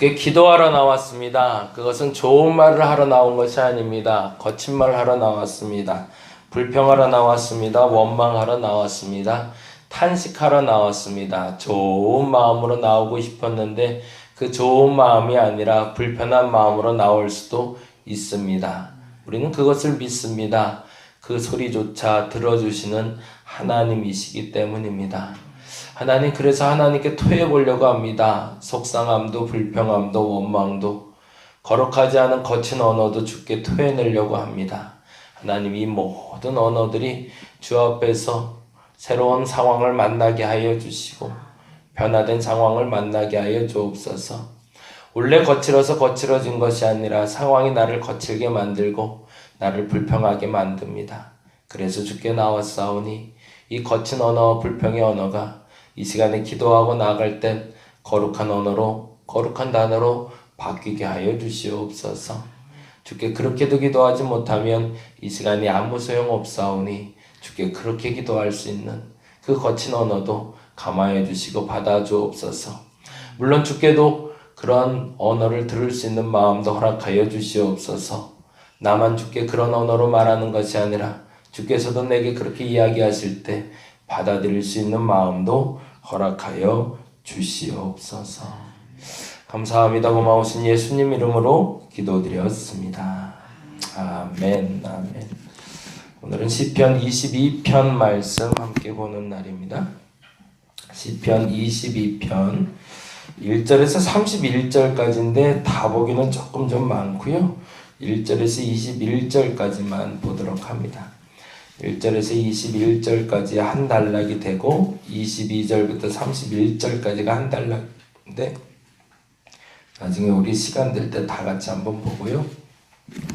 주께 기도하러 나왔습니다. 그것은 좋은 말을 하러 나온 것이 아닙니다. 거친 말을 하러 나왔습니다. 불평하러 나왔습니다. 원망하러 나왔습니다. 탄식하러 나왔습니다. 좋은 마음으로 나오고 싶었는데 그 좋은 마음이 아니라 불편한 마음으로 나올 수도 있습니다. 우리는 그것을 믿습니다. 그 소리조차 들어주시는 하나님이시기 때문입니다. 하나님, 그래서 하나님께 토해 보려고 합니다. 속상함도 불평함도 원망도 거룩하지 않은 거친 언어도 주께 토해내려고 합니다. 하나님, 이 모든 언어들이 주 앞에서 새로운 상황을 만나게 하여 주시고 변화된 상황을 만나게 하여 주옵소서. 원래 거칠어서 거칠어진 것이 아니라 상황이 나를 거칠게 만들고 나를 불평하게 만듭니다. 그래서 주께 나왔사오니 이 거친 언어, 불평의 언어가 이 시간에 기도하고 나아갈 땐 거룩한 언어로, 거룩한 단어로 바뀌게 하여 주시옵소서. 주께 그렇게도 기도하지 못하면 이 시간이 아무 소용없사오니 주께 그렇게 기도할 수 있는 그 거친 언어도 감화해 주시고 받아 주옵소서. 물론 주께도 그런 언어를 들을 수 있는 마음도 허락하여 주시옵소서. 나만 주께 그런 언어로 말하는 것이 아니라 주께서도 내게 그렇게 이야기하실 때 받아들일 수 있는 마음도 허락하여 주시옵소서. 감사합니다. 고마우신 예수님 이름으로 기도드렸습니다. 아멘, 아멘. 오늘은 시편 22편 말씀 함께 보는 날입니다. 시편 22편 1절에서 31절까지인데 다 보기는 조금 좀 많고요. 1절에서 21절까지만 보도록 합니다. 1절에서 21절까지 한 단락이 되고 22절부터 31절까지가 한 단락인데 나중에 우리 시간 될 때 다 같이 한번 보고요.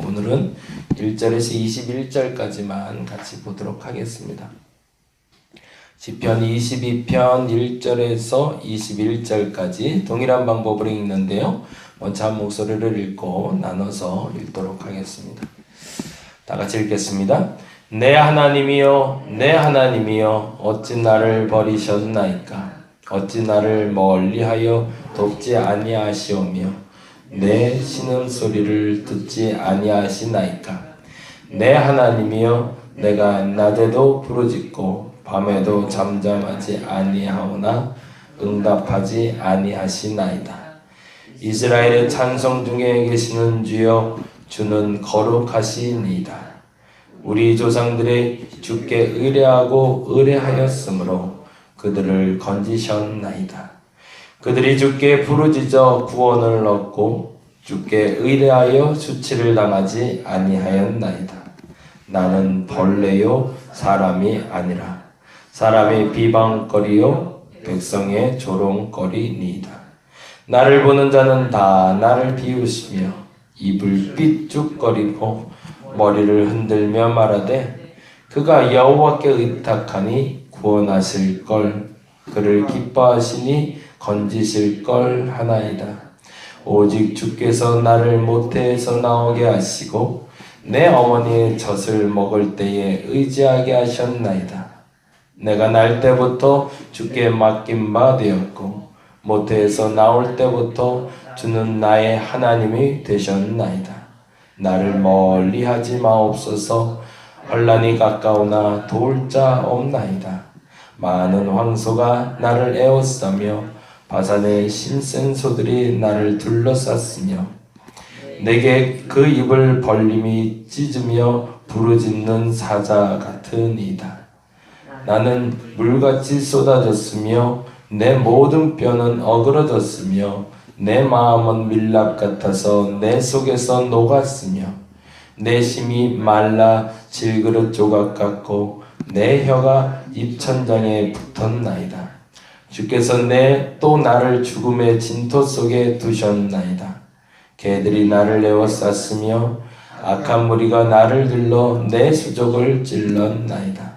오늘은 1절에서 21절까지만 같이 보도록 하겠습니다. 시편 22편 1절에서 21절까지 동일한 방법으로 읽는데요. 먼저 한 목소리를 읽고 나눠서 읽도록 하겠습니다. 다 같이 읽겠습니다. 내 하나님이여, 내 하나님이여, 어찌 나를 버리셨나이까? 어찌 나를 멀리하여 돕지 아니하시오며 내 신음소리를 듣지 아니하시나이까? 내 하나님이여, 내가 낮에도 부르짖고 밤에도 잠잠하지 아니하오나 응답하지 아니하시나이다. 이스라엘의 찬송 중에 계시는 주여, 주는 거룩하시니이다. 우리 조상들의 주께 의뢰하고 의뢰하였으므로 그들을 건지셨나이다. 그들이 주께 부르짖어 구원을 얻고 주께 의뢰하여 수치를 당하지 아니하였나이다. 나는 벌레요 사람이 아니라 사람의 비방거리요 백성의 조롱거리니이다. 나를 보는 자는 다 나를 비웃으며 입을 삐죽거리고 머리를 흔들며 말하되 그가 여호와께 의탁하니 구원하실 걸, 그를 기뻐하시니 건지실 걸 하나이다. 오직 주께서 나를 모태에서 나오게 하시고 내 어머니의 젖을 먹을 때에 의지하게 하셨나이다. 내가 날 때부터 주께 맡긴 바 되었고 모태에서 나올 때부터 주는 나의 하나님이 되셨나이다. 나를 멀리 하지 마옵소서. 환난이 가까우나 도울 자 없나이다. 많은 황소가 나를 에워싸며 바산의 힘센 소들이 나를 둘러쌌으며 내게 그 입을 벌림이 찢으며 부르짖는 사자 같으니이다. 나는 물같이 쏟아졌으며 내 모든 뼈는 어그러졌으며 내 마음은 밀랍 같아서 내 속에서 녹았으며 내 심이 말라 질그릇 조각 같고 내 혀가 입천장에 붙었나이다. 주께서 또 나를 죽음의 진토 속에 두셨나이다. 개들이 나를 에워쌌으며 악한 무리가 나를 들러 내 수족을 찔렀나이다.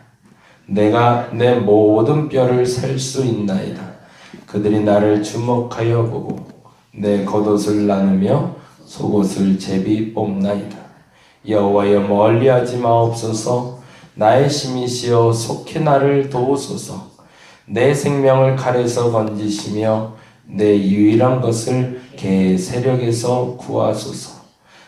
내가 내 모든 뼈를 셀 수 있나이다. 그들이 나를 주목하여 보고 내 겉옷을 나누며 속옷을 제비 뽑나이다. 여호와여, 멀리하지 마옵소서. 나의 심이시여 속히 나를 도우소서. 내 생명을 칼에서 건지시며 내 유일한 것을 개 세력에서 구하소서.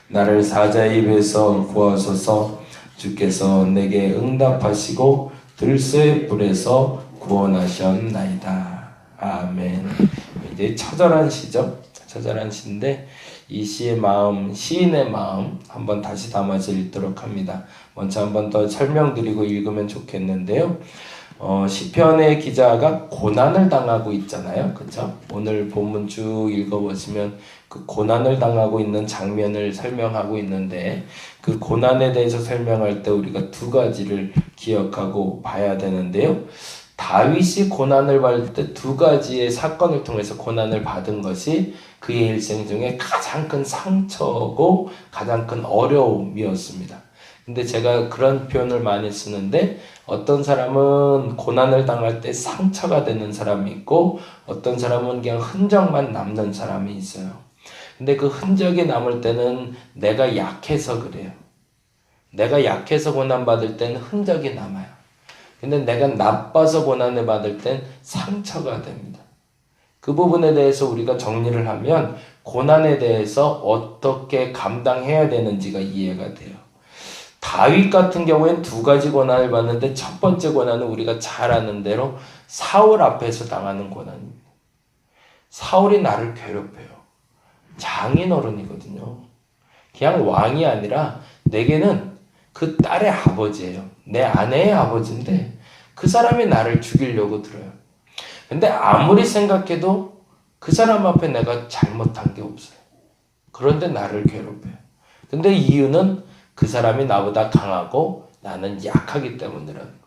나를 사자의 입에서 구하소서. 주께서 내게 응답하시고 들소의 뿔에서 구원하셨나이다. 아멘. 이제 처절한 시죠. 처절한 시인데 이 시의 마음, 시인의 마음 한번 다시 담아서 읽도록 합니다. 먼저 한번 더 설명드리고 읽으면 좋겠는데요. 시편의 기자가 고난을 당하고 있잖아요. 그렇죠? 오늘 본문 쭉 읽어보시면 그 고난을 당하고 있는 장면을 설명하고 있는데 그 고난에 대해서 설명할 때 우리가 두 가지를 기억하고 봐야 되는데요. 다윗이 고난을 받을 때 두 가지의 사건을 통해서 고난을 받은 것이 그의 일생 중에 가장 큰 상처고 가장 큰 어려움이었습니다. 근데 제가 그런 표현을 많이 쓰는데 어떤 사람은 고난을 당할 때 상처가 되는 사람이 있고 어떤 사람은 그냥 흔적만 남는 사람이 있어요. 근데 그 흔적이 남을 때는 내가 약해서 그래요. 내가 약해서 고난받을 때는 흔적이 남아요. 근데 내가 나빠서 고난을 받을 땐 상처가 됩니다. 그 부분에 대해서 우리가 정리를 하면 고난에 대해서 어떻게 감당해야 되는지가 이해가 돼요. 다윗 같은 경우엔 두 가지 고난을 받는데 첫 번째 고난은 우리가 잘 아는 대로 사울 앞에서 당하는 고난입니다. 사울이 나를 괴롭혀요. 장인어른이거든요. 그냥 왕이 아니라 내게는 그 딸의 아버지예요. 내 아내의 아버지인데 그 사람이 나를 죽이려고 들어요. 근데 아무리 생각해도 그 사람 앞에 내가 잘못한 게 없어요. 그런데 나를 괴롭혀요. 근데 이유는 그 사람이 나보다 강하고 나는 약하기 때문이라는 거죠.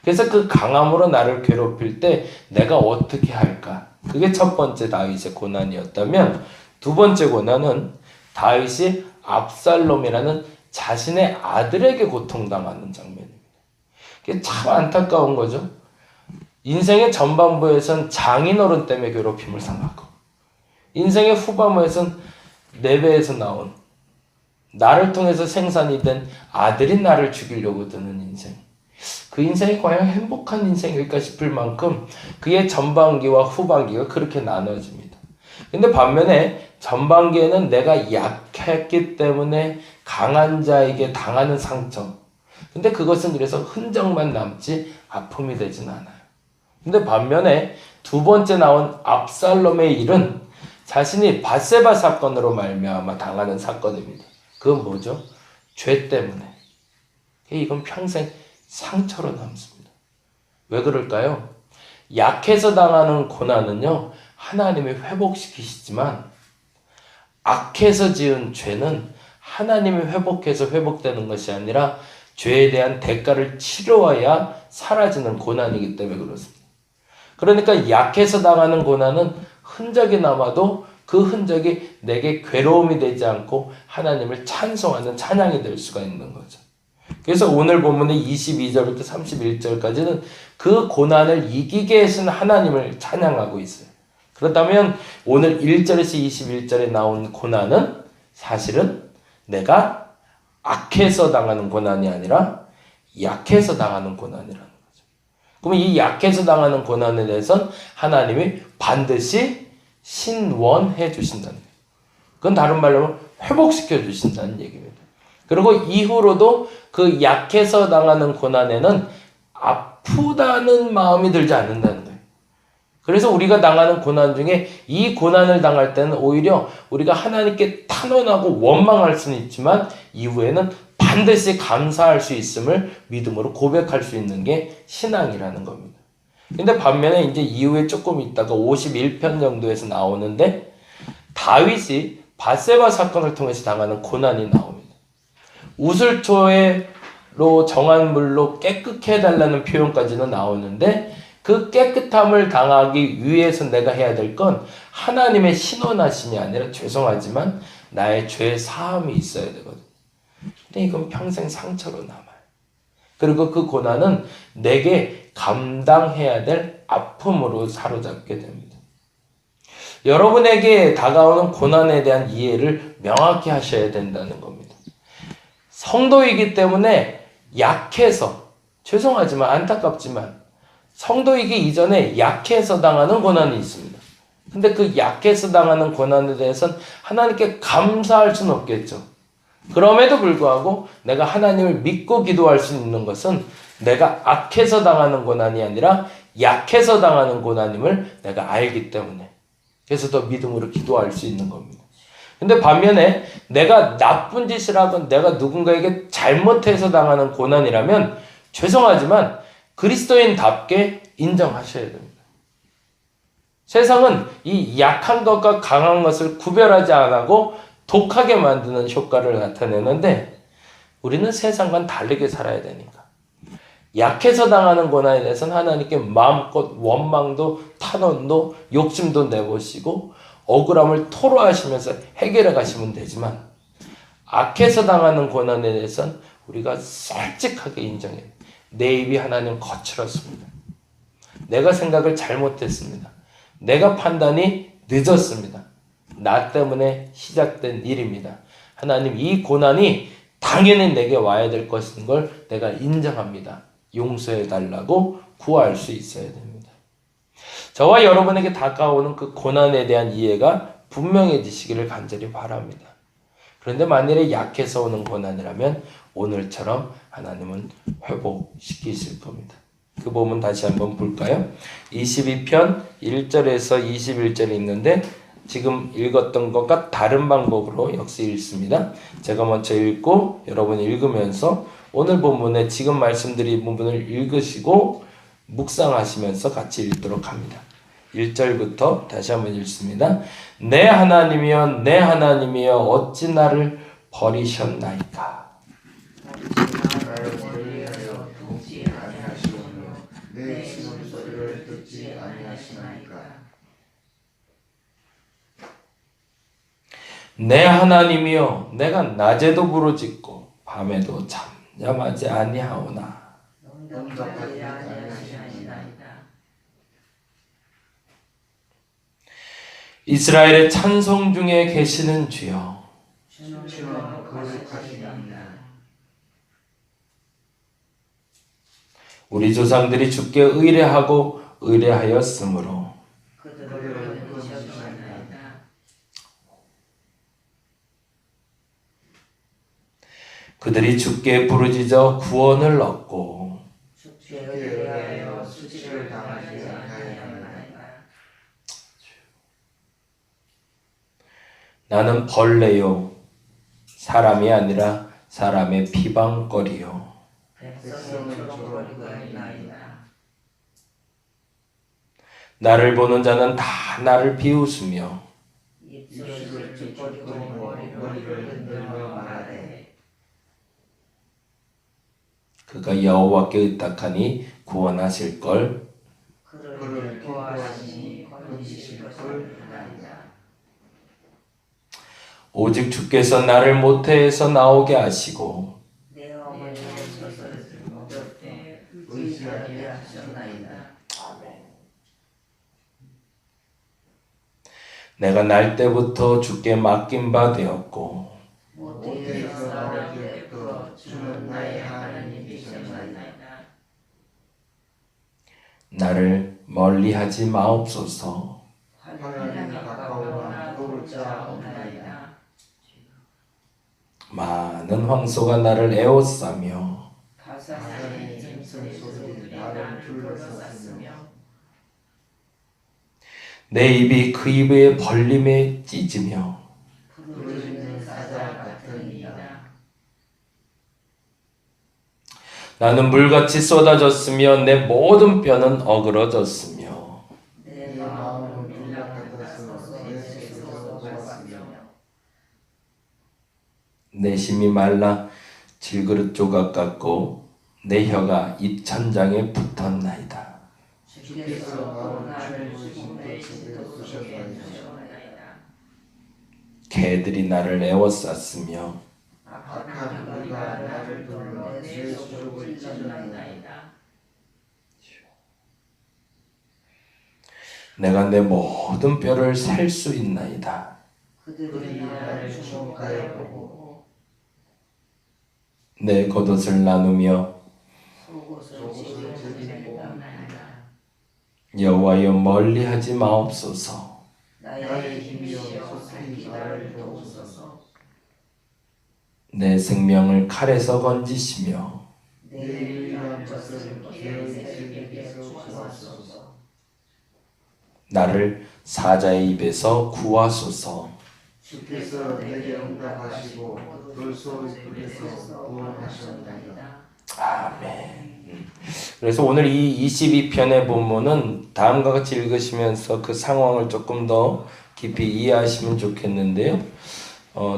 그래서 그 강함으로 나를 괴롭힐 때 내가 어떻게 할까? 그게 첫 번째 다윗의 고난이었다면 두 번째 고난은 다윗이 압살롬이라는 자신의 아들에게 고통당하는 장면입니다. 그게 참 안타까운 거죠. 인생의 전반부에선 장인어른 때문에 괴롭힘을 당하고 인생의 후반부에선 내 배에서 나온 나를 통해서 생산이 된 아들이 나를 죽이려고 드는 인생. 그 인생이 과연 행복한 인생일까 싶을 만큼 그의 전반기와 후반기가 그렇게 나눠집니다. 근데 반면에 전반기에는 내가 약했기 때문에 강한 자에게 당하는 상처. 근데 그것은 이래서 흔적만 남지 아픔이 되진 않아요. 근데 반면에 두 번째 나온 압살롬의 일은 자신이 밧세바 사건으로 말미암아 당하는 사건입니다. 그건 뭐죠? 죄 때문에. 이건 평생 상처로 남습니다. 왜 그럴까요? 약해서 당하는 고난은요, 하나님이 회복시키시지만 악해서 지은 죄는 하나님이 회복해서 회복되는 것이 아니라 죄에 대한 대가를 치러야 사라지는 고난이기 때문에 그렇습니다. 그러니까 약해서 당하는 고난은 흔적이 남아도 그 흔적이 내게 괴로움이 되지 않고 하나님을 찬송하는 찬양이 될 수가 있는 거죠. 그래서 오늘 본문의 22절부터 31절까지는 그 고난을 이기게 하신 하나님을 찬양하고 있어요. 그렇다면 오늘 1절에서 21절에 나온 고난은 사실은 내가 악해서 당하는 고난이 아니라 약해서 당하는 고난이라는 거죠. 그럼 이 약해서 당하는 고난에 대해서는 하나님이 반드시 신원해 주신다는 거예요. 그건 다른 말로 하면 회복시켜 주신다는 얘기입니다. 그리고 이후로도 그 약해서 당하는 고난에는 아프다는 마음이 들지 않는다는 거예요. 그래서 우리가 당하는 고난 중에 이 고난을 당할 때는 오히려 우리가 하나님께 탄원하고 원망할 수는 있지만 이후에는 반드시 감사할 수 있음을 믿음으로 고백할 수 있는 게 신앙이라는 겁니다. 근데 반면에 이제 이후에 조금 있다가 51편 정도에서 나오는데 다윗이 밧세바 사건을 통해서 당하는 고난이 나옵니다. 우슬초로 정한 물로 깨끗게 해달라는 표현까지는 나오는데 그 깨끗함을 당하기 위해서 내가 해야 될 건 하나님의 신원하심이 아니라 죄송하지만 나의 죄 사함이 있어야 되거든요. 근데 이건 평생 상처로 남아요. 그리고 그 고난은 내게 감당해야 될 아픔으로 사로잡게 됩니다. 여러분에게 다가오는 고난에 대한 이해를 명확히 하셔야 된다는 겁니다. 성도이기 때문에 약해서, 죄송하지만 안타깝지만 성도이기 이전에 약해서 당하는 고난이 있습니다. 근데 그 약해서 당하는 고난에 대해서는 하나님께 감사할 수는 없겠죠. 그럼에도 불구하고 내가 하나님을 믿고 기도할 수 있는 것은 내가 악해서 당하는 고난이 아니라 약해서 당하는 고난임을 내가 알기 때문에, 그래서 더 믿음으로 기도할 수 있는 겁니다. 근데 반면에 내가 나쁜 짓을 하건 내가 누군가에게 잘못해서 당하는 고난이라면 죄송하지만 그리스도인답게 인정하셔야 됩니다. 세상은 이 약한 것과 강한 것을 구별하지 않고 독하게 만드는 효과를 나타내는데 우리는 세상과는 다르게 살아야 되니까. 약해서 당하는 고난에 대해서는 하나님께 마음껏 원망도 탄원도 욕심도 내보시고 억울함을 토로하시면서 해결해 가시면 되지만, 악해서 당하는 고난에 대해서는 우리가 솔직하게 인정해요. 내 입이 하나님 거칠었습니다. 내가 생각을 잘못했습니다. 내가 판단이 늦었습니다. 나 때문에 시작된 일입니다. 하나님, 이 고난이 당연히 내게 와야 될 것인 걸 내가 인정합니다. 용서해 달라고 구할 수 있어야 됩니다. 저와 여러분에게 다가오는 그 고난에 대한 이해가 분명해지시기를 간절히 바랍니다. 그런데 만일에 약해서 오는 고난이라면 오늘처럼 하나님은 회복시키실 겁니다. 그 부분 다시 한번 볼까요? 22편 1절에서 21절이 있는데 지금 읽었던 것과 다른 방법으로 역시 읽습니다. 제가 먼저 읽고 여러분이 읽으면서 오늘 본문에 지금 말씀드린 부분을 읽으시고 묵상하시면서 같이 읽도록 합니다. 1절부터 다시 한번 읽습니다. 내 하나님이여 내 하나님이여 어찌 나를 버리셨나이까. 내 신음소리를 듣지 아니하시나이까. 내 하나님이여 내가 낮에도 부르짖고 밤에도 잠잠하지 아니하오나. 응답하지 아니하시나이까. 이스라엘의 찬송 중에 계시는 주여 주는 거룩하시나이다. 우리 조상들이 주께 의뢰하고 의뢰하였으므로 그들을 구원하시나이다. 그들이 주께 부르짖어 구원을 얻고 주께 의하여 수치를 당하지 아니하였나이다. 나는 벌레요 사람이 아니라 사람의 비방거리요 백성을 조롱거리고 있나이다. 나를 보는 자는 다 나를 비웃으며 입술을 찌푸리고 머리를 흔들며 말하되 그가 여호와께 의탁하니 구원하실 걸. 그를 기뻐하시니 건지실 것을 아니라. 오직 주께서 나를 모태에서 나오게 하시고 내 어머니의 젖을 먹을 때 의지하게 하셨나이다. 아멘. 내가 날 때부터 주께 맡긴 바 되었고 모태에서 나올 때부터 주는 나의 하나님이셨나이다. 나를 멀리하지 마옵소서. 환난이 가까우나 도울 자 없나이다. 많은 황소가 나를 에워싸며 가사산의 짐승소들이 나를 둘러쌌으며 내 입이 그 입의 벌림에 찢으며 부르짖는 사자 같으니이다. 나는 물같이 쏟아졌으며 내 모든 뼈는 어그러졌으며 내 마음은 불락 같아서 내 속에서 녹았으며 내 심이 말라 질그릇 조각 같고 내 혀가 입천장에 붙었나이다. 주께서 나를 죽음의 진도 속에 두셨나이다. 개들이 나를 에워쌌으며 악한 그가 나를 둘러 내 속을 찢어나이다. 내가 내 모든 뼈를 셀 수 있나이다. 그들이 나를 주목하여 보고 내 겉옷을 나누며 속옷을 찢어나이다. 여호와여 멀리하지 마옵소서. 나의 힘이여 속히 나를 도우소서. 내 생명을 칼에서 건지시며 내 유일한 것을 개의 세력에게서 구하소서. 나를 사자의 입에서 구하소서. 주께서 내게 응답하시고 돌소의 불에서 구원하셨나이다. 아멘. 그래서 오늘 이 22편의 본문은 다음과 같이 읽으시면서 그 상황을 조금 더 깊이 이해하시면 좋겠는데요.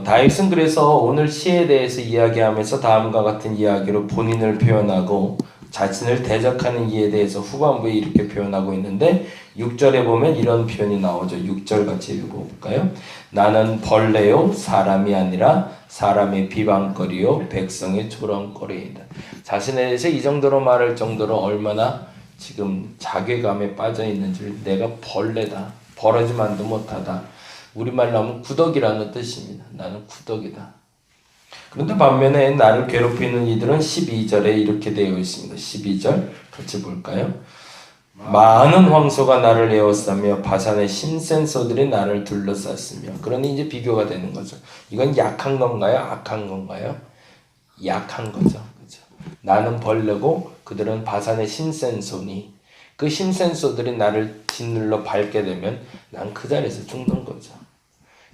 다윗은 그래서 오늘 시에 대해서 이야기하면서 다음과 같은 이야기로 본인을 표현하고 자신을 대적하는 이에 대해서 후반부에 이렇게 표현하고 있는데 6절에 보면 이런 표현이 나오죠. 6절 같이 읽어볼까요? 나는 벌레요 사람이 아니라 사람의 비방거리요 백성의 조롱거리이다. 자신에 대해서 이 정도로 말할 정도로 얼마나 지금 자괴감에 빠져 있는지, 내가 벌레다, 벌어지만도 못하다. 우리말로 하면 구덕이라는 뜻입니다. 나는 구덕이다. 그런데 반면에 나를 괴롭히는 이들은 12절에 이렇게 되어 있습니다. 12절 같이 볼까요? 많은 황소가 나를 에워싸며 바산의 힘센 소들이 나를 둘러쌌으며. 그러니 이제 비교가 되는 거죠. 이건 약한 건가요? 악한 건가요? 약한 거죠. 그죠? 나는 벌레고 그들은 바산의 힘센 소니, 그 힘센 소들이 나를 짓눌러 밟게 되면 난 그 자리에서 죽는 거죠.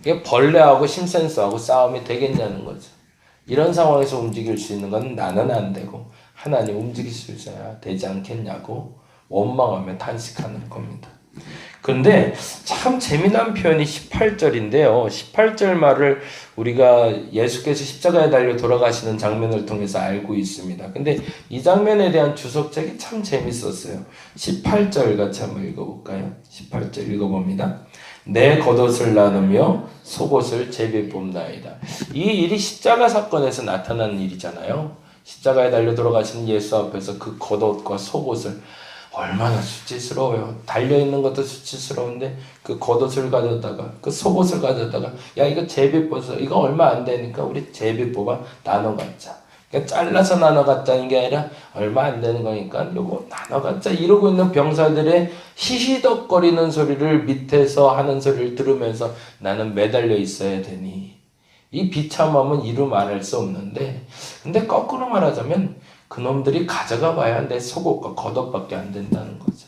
이게 벌레하고 힘센 소하고 싸움이 되겠냐는 거죠. 이런 상황에서 움직일 수 있는 건 나는 안 되고 하나님 움직이셔야 되지 않겠냐고 원망하며 탄식하는 겁니다. 그런데 참 재미난 표현이 18절인데요. 18절 말을 우리가 예수께서 십자가에 달려 돌아가시는 장면을 통해서 알고 있습니다. 근데 이 장면에 대한 주석책이 참 재밌었어요. 18절 같이 한번 읽어볼까요? 18절 읽어봅니다. 내 겉옷을 나누며 속옷을 제비 뽑나이다. 이 일이 십자가 사건에서 나타나는 일이잖아요. 십자가에 달려 돌아가시는 예수 앞에서 그 겉옷과 속옷을, 얼마나 수치스러워요. 달려있는 것도 수치스러운데 그 겉옷을 가져다가 그 속옷을 가져다가 야 이거 제비 뽑아서 이거 얼마 안 되니까 우리 제비 뽑아 나눠 갖자. 그러니까 잘라서 나눠 갖자는 게 아니라 얼마 안 되는 거니까 요거 나눠 갖자 이러고 있는 병사들의 히히덕거리는 소리를 밑에서 하는 소리를 들으면서 나는 매달려 있어야 되니 이 비참함은 이루 말할 수 없는데, 근데 거꾸로 말하자면 그놈들이 가져가 봐야 내 속옷과 겉옷밖에 안 된다는 거죠.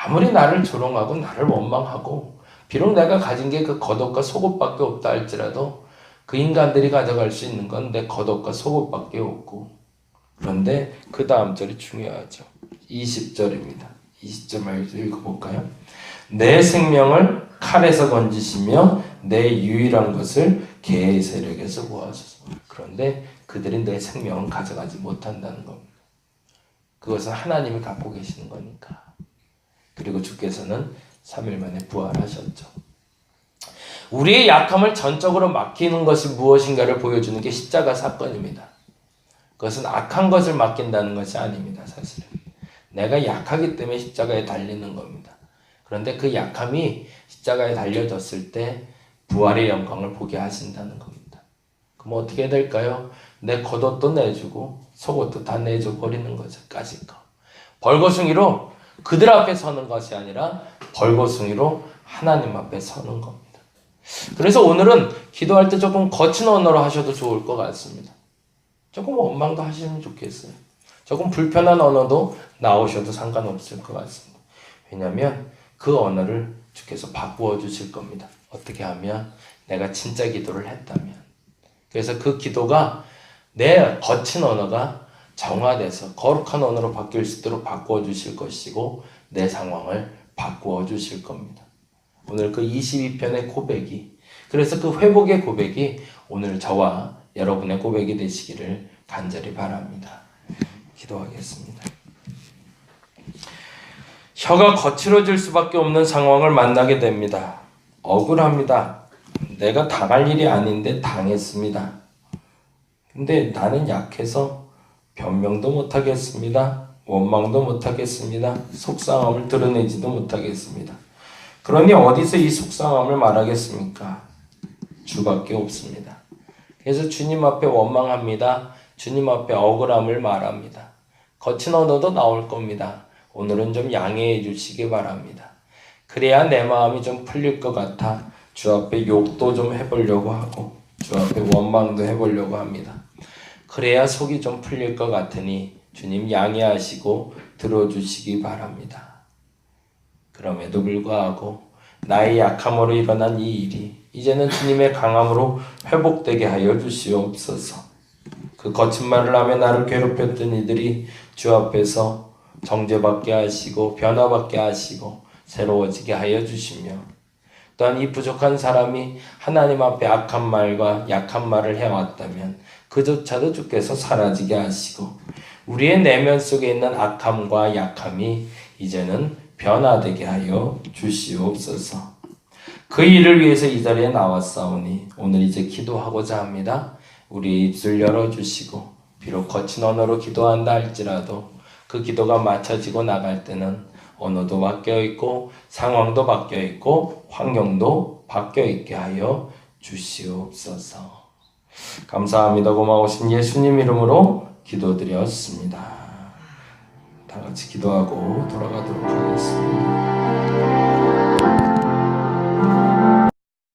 아무리 나를 조롱하고 나를 원망하고 비록 내가 가진 게 그 겉옷과 속옷밖에 없다 할지라도 그 인간들이 가져갈 수 있는 건 내 겉옷과 속옷밖에 없고. 그런데 그 다음 절이 중요하죠. 20절입니다. 20절 말씀 읽어볼까요? 내 생명을 칼에서 건지시며 내 유일한 것을 개의 세력에서 구하소서. 그런데 그들이 내 생명을 가져가지 못한다는 겁니다. 그것은 하나님이 갖고 계시는 거니까. 그리고 주께서는 3일 만에 부활하셨죠. 우리의 약함을 전적으로 맡기는 것이 무엇인가를 보여주는 게 십자가 사건입니다. 그것은 악한 것을 맡긴다는 것이 아닙니다. 사실은 내가 약하기 때문에 십자가에 달리는 겁니다. 그런데 그 약함이 십자가에 달려졌을 때 부활의 영광을 보게 하신다는 겁니다. 그럼 어떻게 될까요? 내 겉옷도 내주고 속옷도 다 내줘 버리는 거죠. 까짓 거. 벌거숭이로 그들 앞에 서는 것이 아니라 벌거숭이로 하나님 앞에 서는 겁니다. 그래서 오늘은 기도할 때 조금 거친 언어로 하셔도 좋을 것 같습니다. 조금 원망도 하시면 좋겠어요. 조금 불편한 언어도 나오셔도 상관없을 것 같습니다. 왜냐하면 그 언어를 주께서 바꾸어 주실 겁니다. 어떻게 하면? 내가 진짜 기도를 했다면. 그래서 그 기도가 내 거친 언어가 정화돼서 거룩한 언어로 바뀔 수 있도록 바꾸어 주실 것이고 내 상황을 바꾸어 주실 겁니다. 오늘 그 22편의 고백이, 그래서 그 회복의 고백이 오늘 저와 여러분의 고백이 되시기를 간절히 바랍니다. 기도하겠습니다. 혀가 거칠어질 수밖에 없는 상황을 만나게 됩니다. 억울합니다. 내가 당할 일이 아닌데 당했습니다. 근데 나는 약해서 변명도 못하겠습니다. 원망도 못하겠습니다. 속상함을 드러내지도 못하겠습니다. 그러니 어디서 이 속상함을 말하겠습니까? 주밖에 없습니다. 그래서 주님 앞에 원망합니다. 주님 앞에 억울함을 말합니다. 거친 언어도 나올 겁니다. 오늘은 좀 양해해 주시기 바랍니다. 그래야 내 마음이 좀 풀릴 것 같아 주 앞에 욕도 좀 해보려고 하고 주 앞에 원망도 해보려고 합니다. 그래야 속이 좀 풀릴 것 같으니 주님 양해하시고 들어주시기 바랍니다. 그럼에도 불구하고 나의 약함으로 일어난 이 일이 이제는 주님의 강함으로 회복되게 하여 주시옵소서. 그 거친 말을 하며 나를 괴롭혔던 이들이 주 앞에서 정죄받게 하시고 변화받게 하시고 새로워지게 하여 주시며 또한 이 부족한 사람이 하나님 앞에 악한 말과 약한 말을 해왔다면 그조차도 주께서 사라지게 하시고 우리의 내면 속에 있는 악함과 약함이 이제는 변화되게 하여 주시옵소서. 그 일을 위해서 이 자리에 나왔사오니 오늘 이제 기도하고자 합니다. 우리의 입술 열어주시고 비록 거친 언어로 기도한다 할지라도 그 기도가 맞춰지고 나갈 때는 언어도 바뀌어있고 상황도 바뀌어있고 환경도 바뀌어있게 하여 주시옵소서. 감사합니다. 고마우신 예수님 이름으로 기도드렸습니다. 다 같이 기도하고 돌아가도록 하겠습니다.